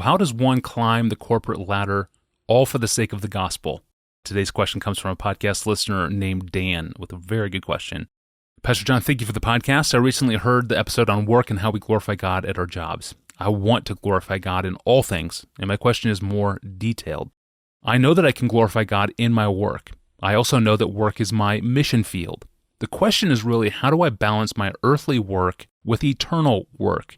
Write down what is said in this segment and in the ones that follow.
how does one climb the corporate ladder all for the sake of the gospel? Today's question comes from a podcast listener named Dan with a very good question. Pastor John, thank you for the podcast. I recently heard the episode on work and how we glorify God at our jobs. I want to glorify God in all things, and my question is more detailed. I know that I can glorify God in my work. I also know that work is my mission field. The question is really, how do I balance my earthly work with eternal work?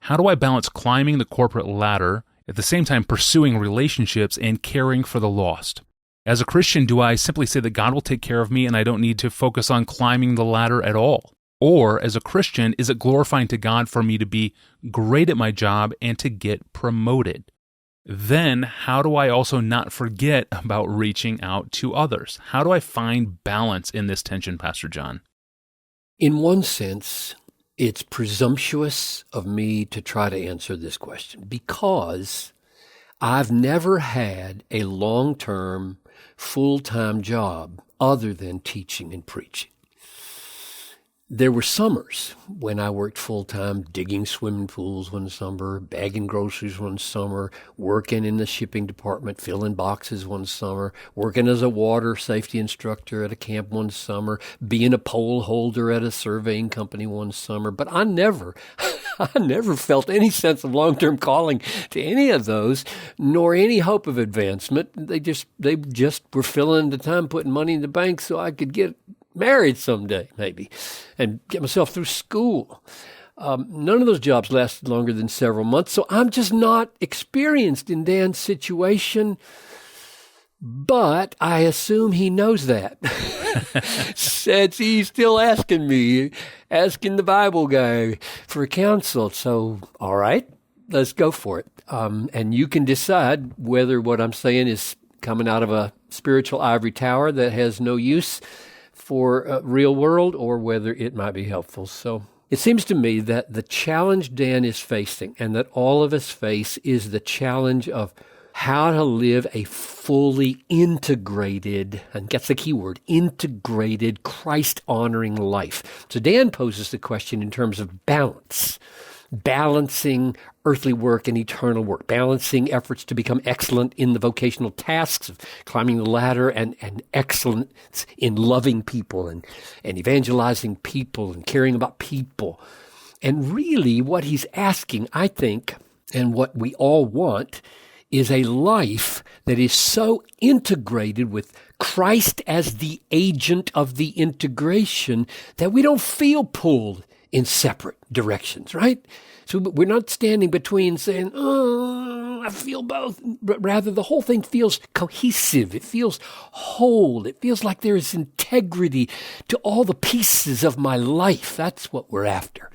How do I balance climbing the corporate ladder, at the same time pursuing relationships and caring for the lost? As a Christian, do I simply say that God will take care of me and I don't need to focus on climbing the ladder at all? Or, as a Christian, is it glorifying to God for me to be great at my job and to get promoted? Then, how do I also not forget about reaching out to others? How do I find balance in this tension, Pastor John? In one sense, it's presumptuous of me to try to answer this question because I've never had a long-term, full-time job other than teaching and preaching. There were summers when I worked full-time, digging swimming pools one summer, bagging groceries one summer, working in the shipping department, filling boxes one summer, working as a water safety instructor at a camp one summer, being a pole holder at a surveying company one summer. But I never felt any sense of long-term calling to any of those, nor any hope of advancement. They just were filling the time, putting money in the bank so I could get married someday, maybe, and get myself through school. None of those jobs lasted longer than several months, so I'm just not experienced in Dan's situation, but I assume he knows that. Since he's still asking the Bible guy for counsel. So, all right, let's go for it. And you can decide whether what I'm saying is coming out of a spiritual ivory tower that has no use for real world, or whether it might be helpful. So it seems to me that the challenge Dan is facing, and that all of us face, is the challenge of how to live a fully integrated, and that's the key word, integrated, Christ-honoring life. So Dan poses the question in terms of balance, balancing earthly work and eternal work, balancing efforts to become excellent in the vocational tasks of climbing the ladder and excellence in loving people and evangelizing people and caring about people. And really what he's asking, I think, and what we all want, is a life that is so integrated with Christ as the agent of the integration that we don't feel pulled in separate directions, right? So we're not standing between saying, oh, I feel both. But rather, the whole thing feels cohesive. It feels whole. It feels like there is integrity to all the pieces of my life. That's what we're after.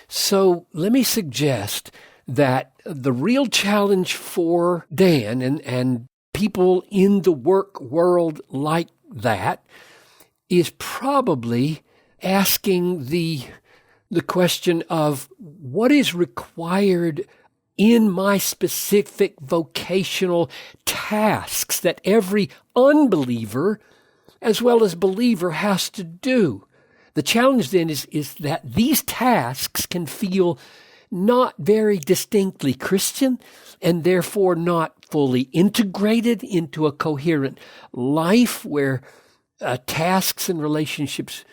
So let me suggest that the real challenge for Dan and people in the work world like that is probably asking the question of what is required in my specific vocational tasks that every unbeliever as well as believer has to do. The challenge then is that these tasks can feel not very distinctly Christian and therefore not fully integrated into a coherent life where tasks and relationships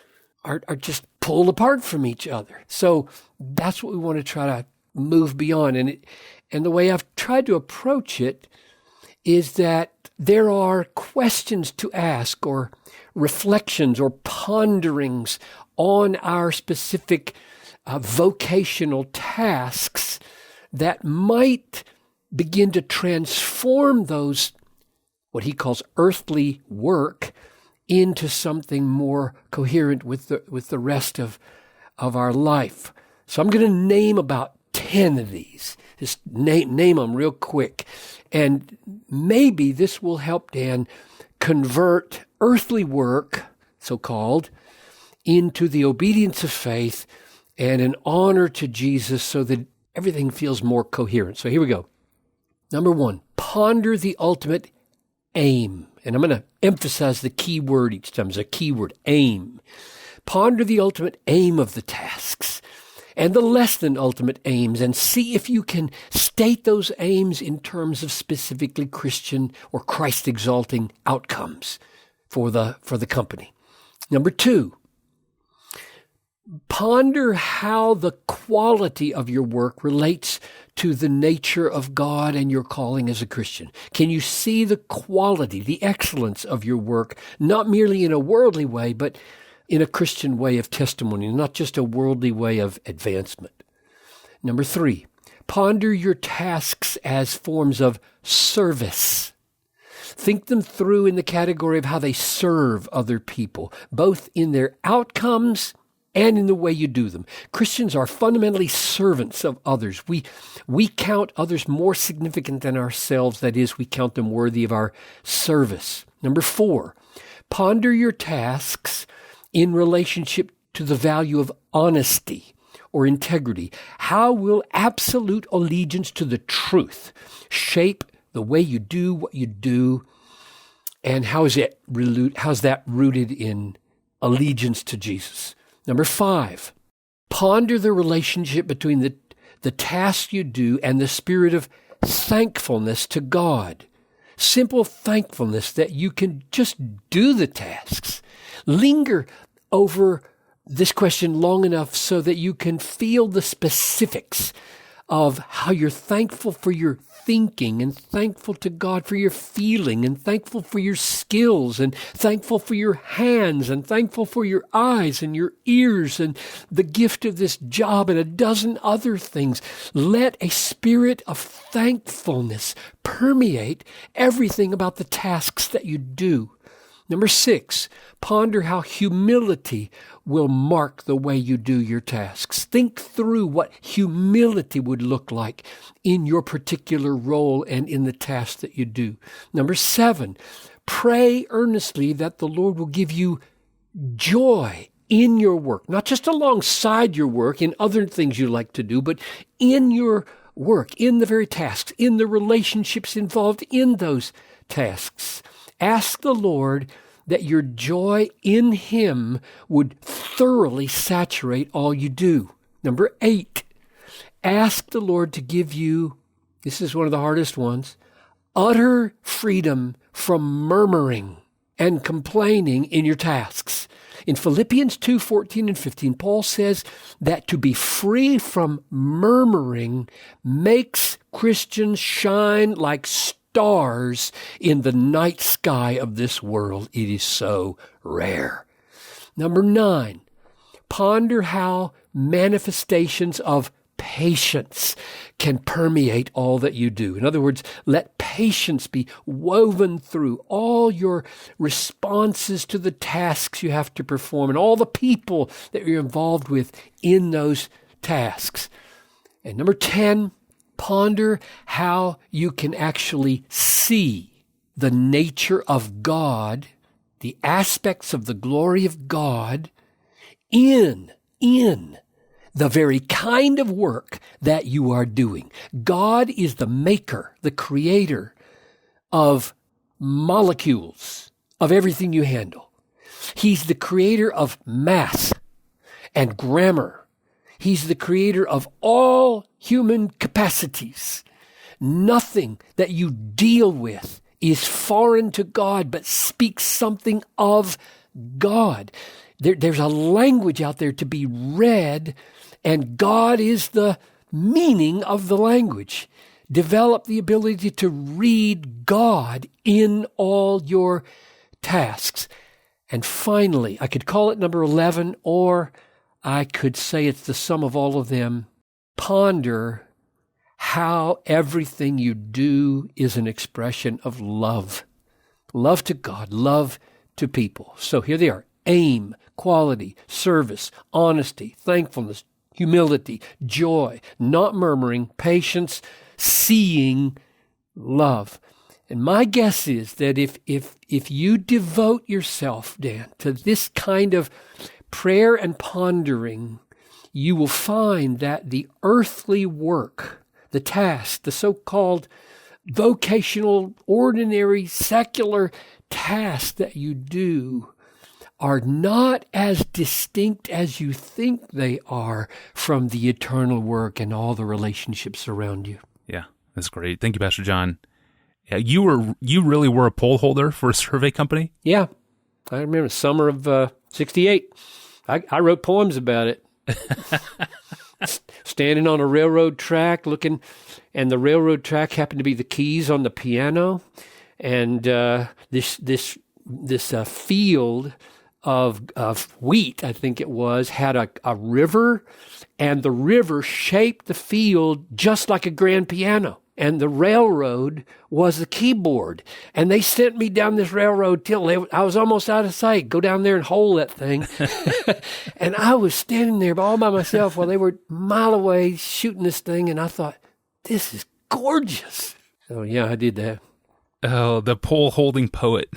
are just pulled apart from each other. So that's what we want to try to move beyond. And the way I've tried to approach it is that there are questions to ask or reflections or ponderings on our specific vocational tasks that might begin to transform those, what he calls earthly work, into something more coherent with the rest of our life. So I'm going to name about 10 of these. Just name them real quick. And maybe this will help Dan convert earthly work, so-called, into the obedience of faith and an honor to Jesus so that everything feels more coherent. So here we go. Number 1, ponder the ultimate aim. And I'm going to emphasize the key word each time. It's a key word, aim. Ponder the ultimate aim of the tasks and the less than ultimate aims, and see if you can state those aims in terms of specifically Christian or Christ-exalting outcomes for the company. Number 2, ponder how the quality of your work relates to the nature of God and your calling as a Christian. Can you see the quality, the excellence of your work, not merely in a worldly way, but in a Christian way of testimony, not just a worldly way of advancement? Number 3, ponder your tasks as forms of service. Think them through in the category of how they serve other people, both in their outcomes and in the way you do them. Christians are fundamentally servants of others. We count others more significant than ourselves. That is, we count them worthy of our service. Number 4, ponder your tasks in relationship to the value of honesty or integrity. How will absolute allegiance to the truth shape the way you do what you do, and how's that rooted in allegiance to Jesus? Number 5, ponder the relationship between the task you do and the spirit of thankfulness to God. Simple thankfulness that you can just do the tasks. Linger over this question long enough so that you can feel the specifics of how you're thankful for your thinking, and thankful to God for your feeling, and thankful for your skills, and thankful for your hands, and thankful for your eyes and your ears, and the gift of this job, and a dozen other things. Let a spirit of thankfulness permeate everything about the tasks that you do. Number 6, ponder how humility will mark the way you do your tasks. Think through what humility would look like in your particular role and in the task that you do. Number 7, pray earnestly that the Lord will give you joy in your work, not just alongside your work in other things you like to do, but in your work, in the very tasks, in the relationships involved in those tasks. Ask the Lord that your joy in Him would thoroughly saturate all you do. Number 8, ask the Lord to give you, this is one of the hardest ones, utter freedom from murmuring and complaining in your tasks. In Philippians 2:14 and 15, Paul says that to be free from murmuring makes Christians shine like stars in the night sky of this world. It is so rare. Number 9, ponder how manifestations of patience can permeate all that you do. In other words, let patience be woven through all your responses to the tasks you have to perform and all the people that you're involved with in those tasks. And number 10, ponder how you can actually see the nature of God, the aspects of the glory of God in the very kind of work that you are doing. God is the maker, the creator of molecules, of everything you handle. He's the creator of math and grammar. He's the creator of all human capacities. Nothing that you deal with is foreign to God, but speaks something of God. There's a language out there to be read, and God is the meaning of the language. Develop the ability to read God in all your tasks. And finally, I could call it number 11, or I could say it's the sum of all of them. Ponder how everything you do is an expression of love. Love to God, love to people. So here they are. Aim, quality, service, honesty, thankfulness, humility, joy, not murmuring, patience, seeing, love. And my guess is that if you devote yourself, Dan, to this kind of prayer and pondering, you will find that the earthly work, the task, the so-called vocational, ordinary, secular task that you do are not as distinct as you think they are from the eternal work and all the relationships around you. Yeah, that's great. Thank you, Pastor John. Yeah, you really were a poll holder for a survey company? Yeah. I remember summer of 68. I wrote poems about it. Standing on a railroad track looking, and the railroad track happened to be the keys on the piano. And this field of wheat, I think it was, had a river, and the river shaped the field just like a grand piano. And the railroad was the keyboard. And they sent me down this railroad till I was almost out of sight. Go down there and hold that thing. And I was standing there all by myself while they were a mile away shooting this thing. And I thought, this is gorgeous. So, yeah, I did that. Oh, the pole-holding poet.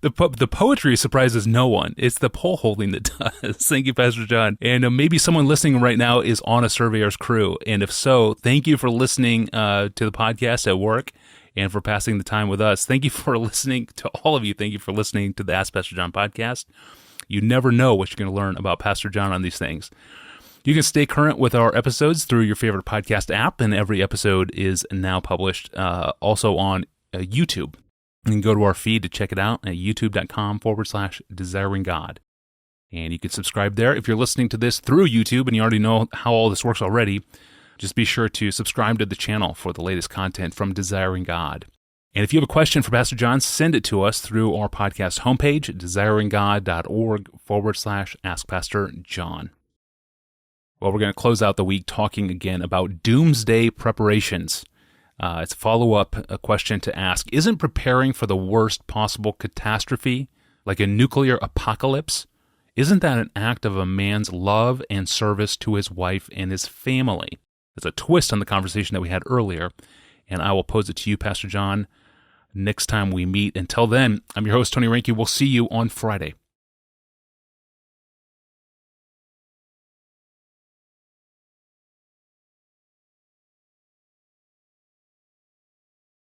The poetry surprises no one. It's the pole-holding that does. Thank you, Pastor John. And maybe someone listening right now is on a Surveyor's crew. And if so, thank you for listening to the podcast at work and for passing the time with us. Thank you for listening to all of you. Thank you for listening to the Ask Pastor John podcast. You never know what you're going to learn about Pastor John on these things. You can stay current with our episodes through your favorite podcast app, and every episode is now published also on YouTube. You can go to our feed to check it out at youtube.com/desiring God. And you can subscribe there. If you're listening to this through YouTube and you already know how all this works already, just be sure to subscribe to the channel for the latest content from Desiring God. And if you have a question for Pastor John, send it to us through our podcast homepage, desiringgod.org/askpastorjohn. Well, we're going to close out the week talking again about doomsday preparations. It's a follow-up question to ask, isn't preparing for the worst possible catastrophe, like a nuclear apocalypse, isn't that an act of a man's love and service to his wife and his family? There's a twist on the conversation that we had earlier, and I will pose it to you, Pastor John, next time we meet. Until then, I'm your host, Tony Reinke. We'll see you on Friday.